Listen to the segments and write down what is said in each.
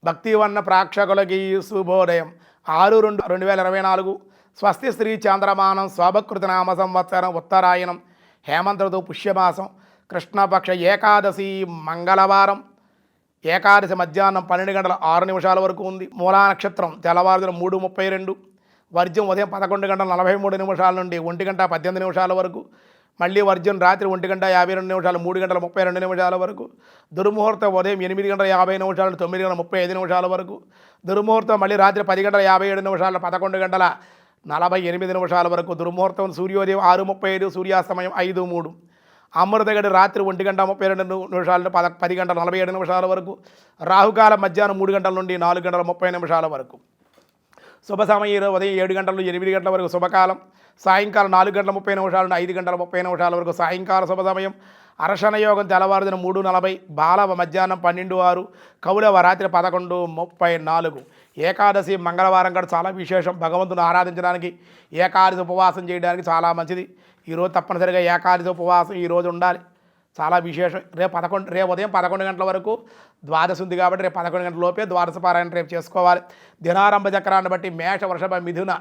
భక్తివన్న ప్రేక్షకులకి శుభోదయం 6/2/2024 స్వస్తి శ్రీ చాంద్రమానం స్వభకృత నామ సంవత్సరం ఉత్తరాయణం హేమంత ఋతువు పుష్యమాసం కృష్ణపక్ష ఏకాదశి మంగళవారం ఏకాదశి మధ్యాహ్నం 12:06 వరకు ఉంది. మూలా నక్షత్రం తెల్లవారుజామున 3:32, వర్జ్యం ఉదయం 11:43 నుండి 1:18 వరకు, మళ్ళీ వర్జ్యం రాత్రి 1:52, 3:32 వరకు, దుర్ముహూర్తం ఉదయం 8:50 నుండి 9:35 వరకు, దుర్ముహూర్తం మళ్ళీ రాత్రి 10:57, 11:48 వరకు, దుర్ముహూర్తం సూర్యోదయం 6:35, సూర్యాస్తమయం 5:03, అమృతగడి రాత్రి 1:32 నుండి 10:47 వరకు, రాహుకాలం మధ్యాహ్నం 3 గంటల నుండి 4:30 వరకు, శుభ సమయం ఉదయం 7 గంటల నుండి 8 గంటల వరకు శుభకాలం, సాయంకాలం 4:30 నుండి 5:30 వరకు సాయంకాల శుభ సమయం, అర్షణ యోగం తెల్లవారుదిన 3:40, బాలవ మధ్యాహ్నం 12:06, కౌలవ రాత్రి 11:34. ఏకాదశి మంగళవారం కూడా చాలా విశేషం. భగవంతుని ఆరాధించడానికి ఏకాదశి ఉపవాసం చేయడానికి చాలా మంచిది. ఈరోజు తప్పనిసరిగా ఏకాదశి ఉపవాసం ఈరోజు ఉండాలి, చాలా విశేషం. రేపు ఉదయం 11 గంటల వరకు ద్వాదశి ఉంది కాబట్టి రేపు 11 గంటల లోపే ద్వాదశ పారాయణ రేపు చేసుకోవాలి. దినారంభ చక్రాన్ని బట్టి మేష, వృషభ, మిథున,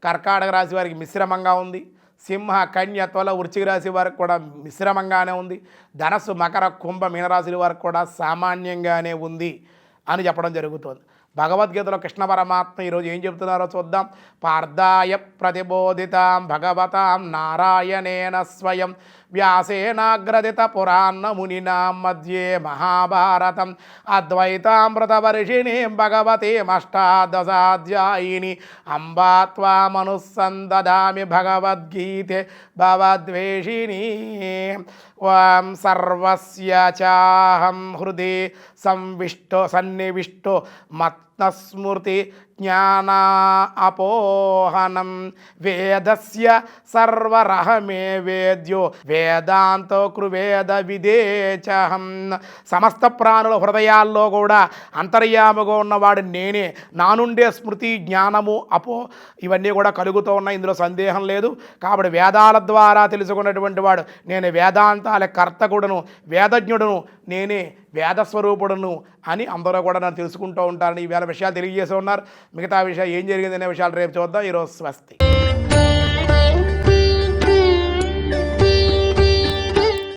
కర్కాటక రాశి వారికి మిశ్రమంగా ఉంది. సింహ, కన్య, తుల, వృశ్చిక రాశి వారికి కూడా మిశ్రమంగానే ఉంది. ధనస్సు, మకర, కుంభ, మీనరాశుల వారికి కూడా సామాన్యంగానే ఉంది అని చెప్పడం జరుగుతుంది. భగవద్గీతలో కృష్ణ పరమాత్మ ఈరోజు ఏం చెబుతున్నారో చూద్దాం. పార్థాయ ప్రతిబోధితాం భగవతాం నారాయణేన స్వయం వ్యాసేనాగ్రదిత పురాణ మునినా మధ్యే మహాభారతం అద్వైతామృతవర్షిణీం భగవతీమష్టాదశాధ్యాయిని అంబా త్వామనుసందదామి భగవద్గీతే భవద్వేషిణీ. ఓం సర్వస్య చాహం హృది సన్నివిష్టో మత్స్మృతి జ్ఞానా అపోహనం వేదస్య సర్వరహమే వేద్యో వేదాంతో కృవేద విదేచహం. సమస్త ప్రాణుల హృదయాల్లో కూడా అంతర్యాముగా ఉన్నవాడు నేనే. నా నుండే స్మృతి, జ్ఞానము, ఇవన్నీ కూడా కలుగుతూ ఉన్నాయి, ఇందులో సందేహం లేదు. కాబట్టి వేదాల ద్వారా తెలుసుకున్నటువంటి వాడు నేను వేదాంతాల కర్తకుడును, వేదజ్ఞుడును, నేనే వేదస్వరూపుడును అని అందరూ కూడా నన్ను తెలుసుకుంటూ ఉంటారని ఈవేళ విషయాలు తెలియజేసి ఉన్నారు. మిగతా విషయాలు ఏం జరిగిందనే విషయాలు రేపు చూద్దాం. ఈరోజు స్వస్తి.